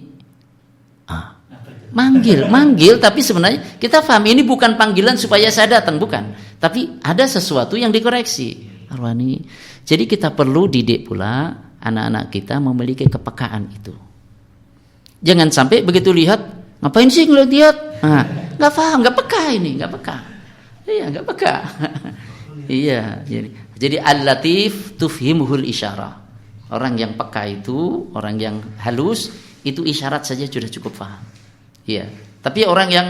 manggil, tapi sebenarnya kita paham ini bukan panggilan supaya saya datang, bukan, tapi ada sesuatu yang dikoreksi, Arwani. Jadi kita perlu didik pula anak-anak kita memiliki kepekaan itu. Jangan sampai begitu lihat, ngapain sih ngeliat, nggak paham, nggak peka ini, nggak peka. Iya, nggak peka. Iya, jadi al-latif tufhimuhul isyarah. Orang yang peka itu, orang yang halus itu isyarat saja sudah cukup paham. Iya. Tapi orang yang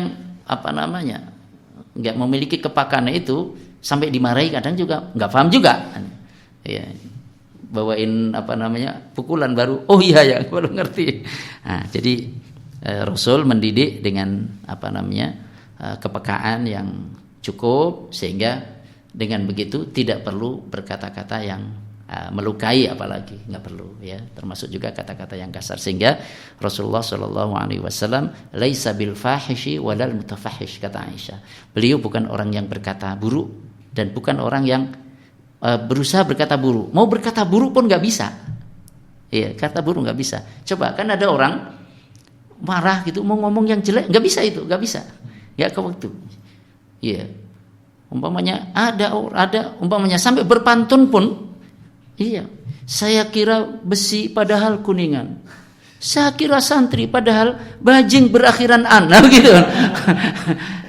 nggak memiliki kepakaan itu sampai dimarahi kadang juga nggak paham juga. Iya. Bawain pukulan baru, oh iya ya baru ngerti. Nah, jadi Rasul mendidik dengan kepekaan yang cukup, sehingga dengan begitu tidak perlu berkata-kata yang melukai, apalagi nggak perlu ya, termasuk juga kata-kata yang kasar, sehingga Rasulullah Shallallahu Alaihi Wasallam laisa bil fahishi walal mutafahish, kata Aisyah. Beliau bukan orang yang berkata buruk dan bukan orang yang berusaha berkata buruk. Mau berkata buruk pun nggak bisa. Iya, kata buruk nggak bisa. Coba kan ada orang marah gitu mau ngomong yang jelek, nggak bisa, itu nggak bisa, nggak ke waktu. Iya, umpamanya ada umpamanya sampai berpantun pun, iya, saya kira besi padahal kuningan, saya kira santri padahal bajing berakhiran an, gitu.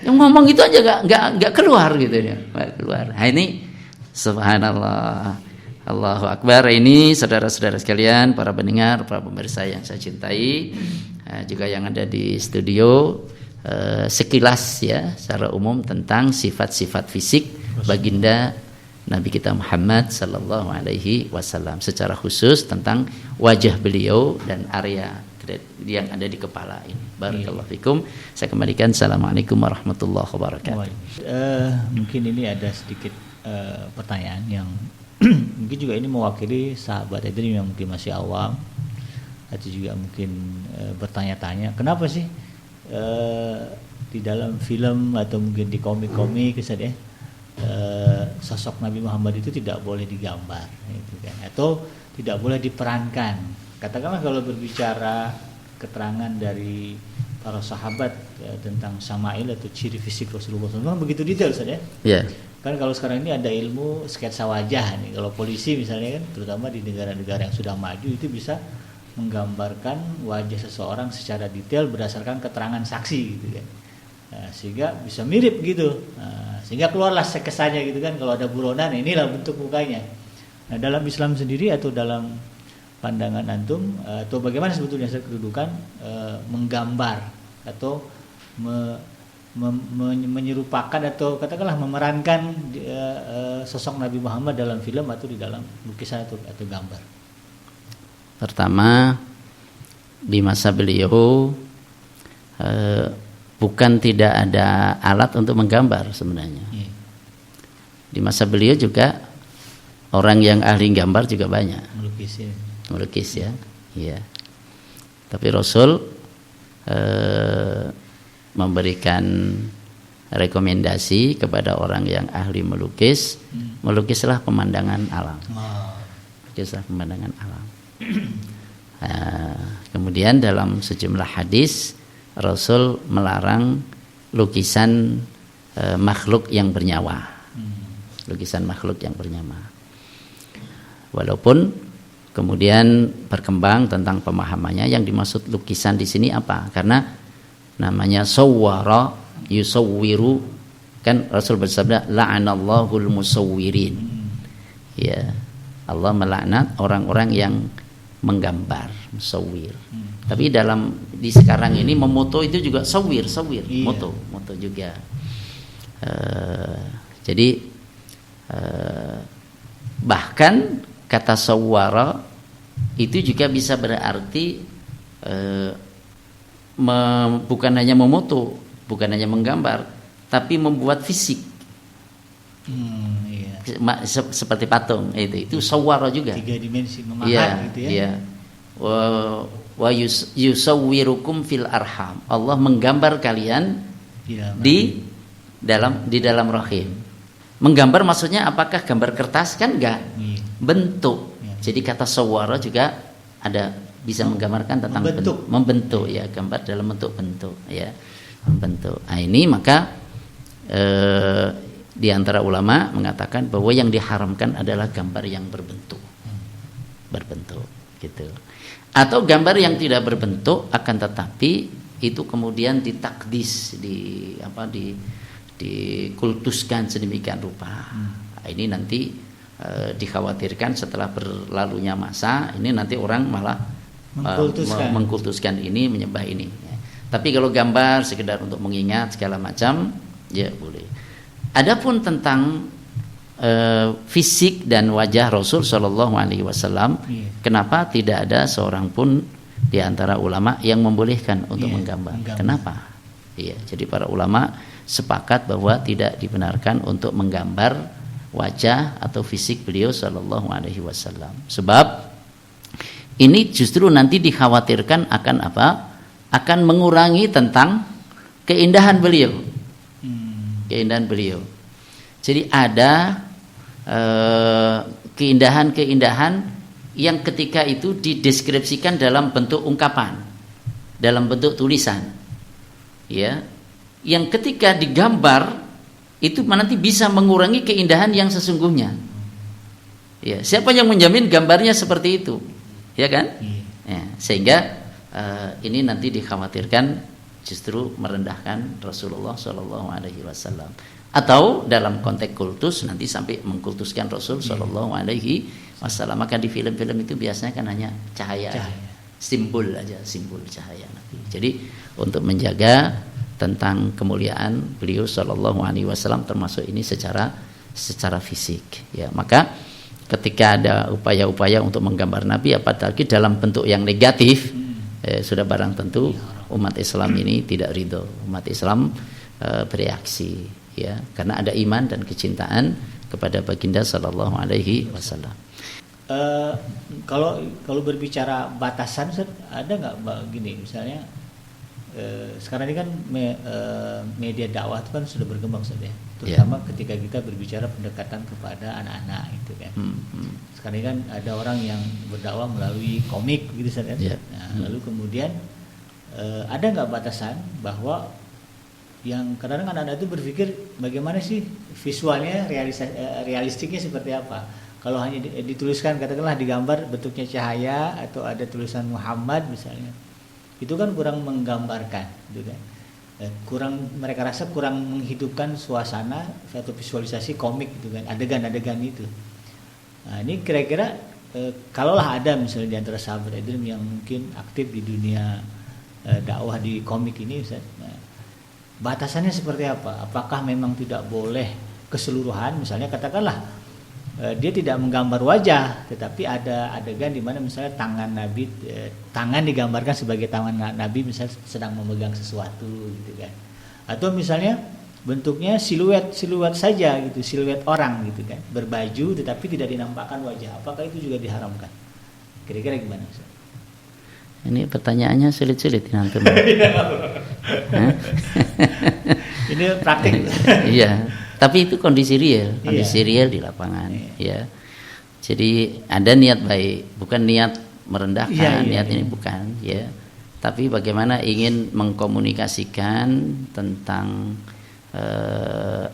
Yang ngomong itu aja nggak keluar gitu ya, nggak keluar. Nah, ini subhanallah, Allahu Akbar. Ini saudara-saudara sekalian, para pendengar, para pemirsa yang saya cintai, juga yang ada di studio, sekilas ya secara umum tentang sifat-sifat fisik baginda Nabi kita Muhammad sallallahu alaihi wasallam, secara khusus tentang wajah beliau dan area yang ada di kepala ini. Barakallahu fikum. Saya kembalikan. Assalamualaikum warahmatullahi wabarakatuh. Mungkin ini ada sedikit pertanyaan yang mungkin juga ini mewakili sahabat itu yang mungkin masih awam, atau juga mungkin bertanya-tanya kenapa sih di dalam film atau mungkin di komik-komik sosok Nabi Muhammad itu tidak boleh digambar, gitu kan, atau tidak boleh diperankan. Katakanlah kalau berbicara keterangan dari para sahabat tentang Syama'il atau ciri fisik Rasulullah SAW begitu detail saja. Yeah. Kan kalau sekarang ini ada ilmu sketsa wajah nih. Kalau polisi misalnya kan, terutama di negara-negara yang sudah maju, itu bisa menggambarkan wajah seseorang secara detail berdasarkan keterangan saksi, gitu kan. Nah, sehingga bisa mirip gitu. Nah, sehingga keluarlah kesannya gitu kan, kalau ada buronan inilah bentuk mukanya. Nah, dalam Islam sendiri atau dalam pandangan antum, atau bagaimana sebetulnya kedudukan menggambar atau menyerupakan atau katakanlah memerankan sosok Nabi Muhammad dalam film atau di dalam lukisan atau gambar? Pertama, di masa beliau bukan tidak ada alat untuk menggambar sebenarnya. Di masa beliau juga orang yang ahli gambar juga banyak. Melukis ya. Iya. Tapi Rasul memberikan rekomendasi kepada orang yang ahli melukis, melukislah pemandangan alam. Melukislah pemandangan alam. Kemudian dalam sejumlah hadis Rasul melarang lukisan makhluk yang bernyawa. Lukisan makhluk yang bernyawa. Walaupun kemudian berkembang tentang pemahamannya, yang dimaksud lukisan di sini apa? Karena namanya sawwara yusawwiru, kan Rasul bersabda la'anallahul musawwirin. Ya, Allah melaknat orang-orang yang menggambar, musawwir. Tapi di sekarang ini memoto itu juga sawwir, iya. moto juga. Jadi bahkan kata sawwara itu juga bisa berarti bukan hanya memoto, bukan hanya menggambar, tapi membuat fisik. Iya. Seperti patung itu sawwara juga. 3 dimensi memahat gitu ya. Iya. Wa yusawwirukum fil arham. Allah menggambar kalian di dalam rahim. Menggambar maksudnya apakah gambar kertas? Kan enggak. Iya. Bentuk. Iya. Jadi kata sawwara juga ada bisa menggambarkan tentang membentuk ya, gambar dalam bentuk ya, membentuk. Nah, ini maka di antara ulama mengatakan bahwa yang diharamkan adalah gambar yang berbentuk gitu, atau gambar yang tidak berbentuk akan tetapi itu kemudian ditakdis, dikultuskan sedemikian rupa, Ini nanti dikhawatirkan setelah berlalunya masa ini nanti orang malah mengkultuskan ini, menyembah ini. Tapi kalau gambar sekedar untuk mengingat segala macam, ya boleh. Adapun tentang fisik dan wajah Rasul Shallallahu Alaihi Wasallam, kenapa tidak ada seorang pun di antara ulama yang membolehkan untuk menggambar? Kenapa? Iya, jadi para ulama sepakat bahwa tidak dibenarkan untuk menggambar wajah atau fisik beliau Shallallahu Alaihi Wasallam. Sebab ini justru nanti dikhawatirkan akan apa? Akan mengurangi tentang keindahan beliau. Keindahan beliau. Jadi ada keindahan-keindahan yang ketika itu dideskripsikan dalam bentuk ungkapan, dalam bentuk tulisan, ya, yang ketika digambar itu nanti bisa mengurangi keindahan yang sesungguhnya. Ya, siapa yang menjamin gambarnya seperti itu, ya kan? Ya, sehingga ini nanti dikhawatirkan justru merendahkan Rasulullah Shallallahu Alaihi Wasallam. Atau dalam konteks kultus nanti sampai mengkultuskan Rasul Shallallahu Alaihi Wasallam. Maka di film-film itu biasanya kan hanya cahaya. Simbol aja, simbol cahaya Nabi. Jadi untuk menjaga tentang kemuliaan beliau Shallallahu Alaihi Wasallam termasuk ini secara fisik. Ya, maka ketika ada upaya-upaya untuk menggambar Nabi, apalagi dalam bentuk yang negatif, sudah barang tentu umat Islam ini tidak ridho. Umat Islam bereaksi, ya, karena ada iman dan kecintaan kepada baginda Shallallahu Alaihi Wasallam. Kalau berbicara batasan, ada nggak gini misalnya? Sekarang ini kan media dakwah itu kan sudah berkembang saja, terutama ketika kita berbicara pendekatan kepada anak-anak itu kan. Sekarang ini kan ada orang yang berdakwah melalui komik gitu kan. Nah, lalu kemudian ada nggak batasan bahwa yang kadang-kadang anak-anak itu berpikir bagaimana sih visualnya, realistiknya seperti apa? Kalau hanya dituliskan katakanlah digambar bentuknya cahaya atau ada tulisan Muhammad misalnya, itu kan kurang menggambarkan, gitu kan? Mereka rasa kurang menghidupkan suasana atau visualisasi komik, gitu kan? Adegan-adegan itu. Nah, ini kira-kira kalaulah ada misalnya di antara sahabat itu yang mungkin aktif di dunia dakwah di komik ini, nah, batasannya seperti apa? Apakah memang tidak boleh keseluruhan? Misalnya katakanlah dia tidak menggambar wajah, tetapi ada adegan di mana misalnya tangan Nabi, tangan digambarkan sebagai tangan Nabi misalnya sedang memegang sesuatu, gitu kan? Atau misalnya bentuknya siluet saja, gitu, siluet orang, gitu kan, berbaju tetapi tidak dinampakkan wajah. Apakah itu juga diharamkan? Kira-kira gimana, Ustaz? Ini pertanyaannya sulit-sulit nanti. Ini praktik. Iya. Tapi itu kondisi real di lapangan, ya. Jadi ada niat baik, bukan niat merendahkan, niat ini bukan, ya. Tapi bagaimana ingin mengkomunikasikan tentang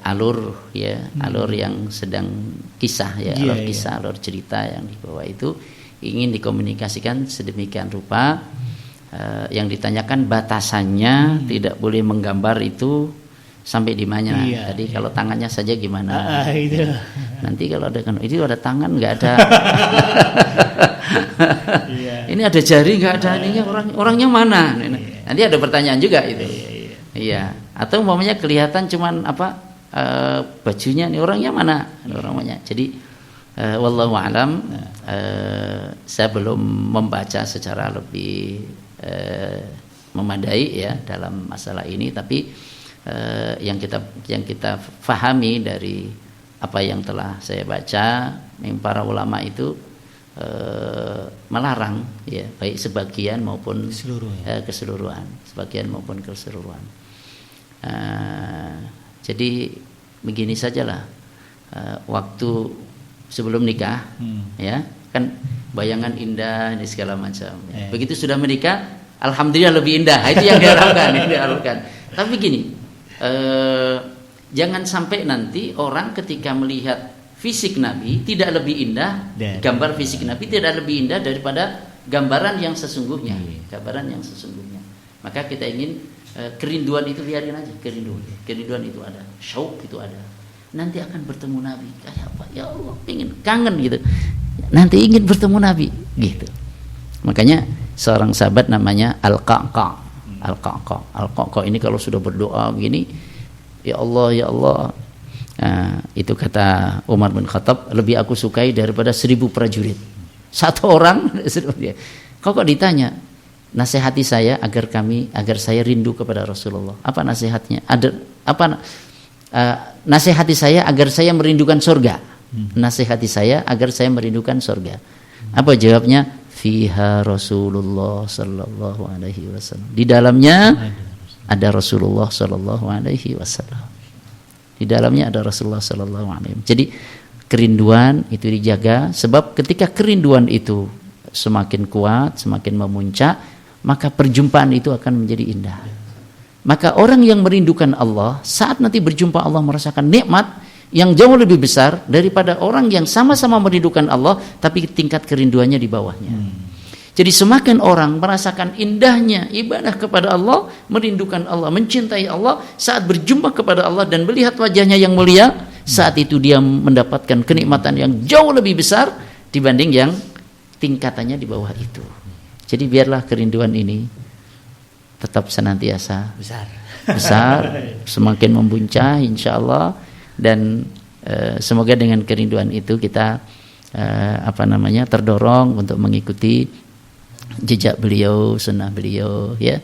alur, ya, alur yang sedang kisah, ya, alur cerita yang dibawa itu ingin dikomunikasikan sedemikian rupa. Yang ditanyakan batasannya tidak boleh menggambar itu sampai di mana? Tadi kalau tangannya saja gimana? Itu. Nanti kalau ada kan, itu ada tangan nggak ada. Ini ada jari nggak ada ininya, orangnya mana? Nanti ada pertanyaan juga itu. Iya. Atau umpamanya kelihatan cuman apa bajunya, nih orangnya mana? Orangnya. Jadi wallahu alam, saya belum membaca secara lebih memadai, ya, dalam masalah ini, tapi yang kita fahami dari apa yang telah saya baca, yang para ulama itu melarang, ya, baik sebagian maupun keseluruhan, sebagian maupun keseluruhan. Jadi begini sajalah, waktu sebelum nikah, ya, kan bayangan indah ini segala macam. Ya. Begitu sudah menikah, alhamdulillah lebih indah. Itu yang diharapkan. Tapi gini. Jangan sampai nanti orang ketika melihat fisik Nabi tidak lebih indah, gambar fisik Nabi tidak lebih indah daripada gambaran yang sesungguhnya, gambaran yang sesungguhnya. Maka kita ingin kerinduan itu biarin aja, kerinduan itu ada, syauq itu ada. nanti akan bertemu Nabi. Kayak apa? Ya Allah, ingin kangen gitu. Nanti ingin bertemu Nabi gitu. Makanya seorang sahabat namanya Al-Qa'qa'. Al-Qa'qa' ini kalau sudah berdoa begini, ya Allah, ya Allah. Nah, itu kata Umar bin Khattab, lebih aku sukai daripada 1000 prajurit. Satu orang, kok ditanya, nasihati saya agar saya rindu kepada Rasulullah. Apa nasihatnya? Nasihati saya agar saya merindukan surga. Nasihati saya agar saya merindukan surga. Apa jawabnya? Fiha Rasulullah sallallahu alaihi wasallam. Di dalamnya ada Rasulullah sallallahu alaihi wasallam. Di dalamnya ada Rasulullah sallallahu alaihi wasallam. Jadi kerinduan itu dijaga, sebab ketika kerinduan itu semakin kuat, semakin memuncak, maka perjumpaan itu akan menjadi indah. Maka orang yang merindukan Allah, saat nanti berjumpa Allah merasakan nikmat yang jauh lebih besar daripada orang yang sama-sama merindukan Allah tapi tingkat kerinduannya di bawahnya. Jadi semakin orang merasakan indahnya ibadah kepada Allah, merindukan Allah, mencintai Allah, saat berjumpa kepada Allah dan melihat wajahnya yang mulia, saat itu dia mendapatkan kenikmatan yang jauh lebih besar dibanding yang tingkatannya di bawah itu. Jadi biarlah kerinduan ini tetap senantiasa besar, semakin membuncah insyaallah, dan semoga dengan kerinduan itu kita terdorong untuk mengikuti jejak beliau, sunnah beliau, ya.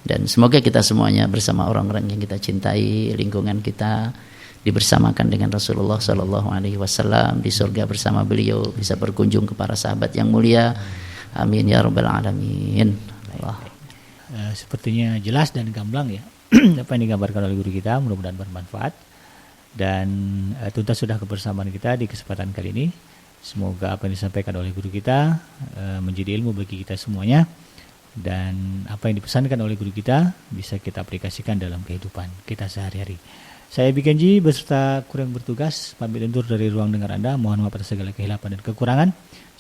Dan semoga kita semuanya bersama orang-orang yang kita cintai, lingkungan kita dibersamakan dengan Rasulullah sallallahu alaihi wasallam di surga bersama beliau, bisa berkunjung ke para sahabat yang mulia. Amin ya rabbal alamin. Allah. Sepertinya jelas dan gamblang ya apa yang digambarkan oleh guru kita, mudah-mudahan bermanfaat. Dan tuntas sudah kebersamaan kita di kesempatan kali ini. Semoga apa yang disampaikan oleh guru kita menjadi ilmu bagi kita semuanya, dan apa yang dipesankan oleh guru kita bisa kita aplikasikan dalam kehidupan kita sehari-hari. Saya Bikenji beserta kru yang bertugas pamit undur dari ruang dengar Anda. Mohon maaf atas segala kehilapan dan kekurangan.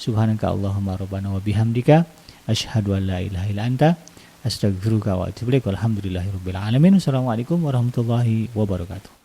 Subhanaka Allahumma rabbana wa bihamdika asyhadu an la ilaha illa anta astaghfiruka wa atubu ilaik. Walhamdulillahirabbil alamin. Wassalamualaikum warahmatullahi wabarakatuh.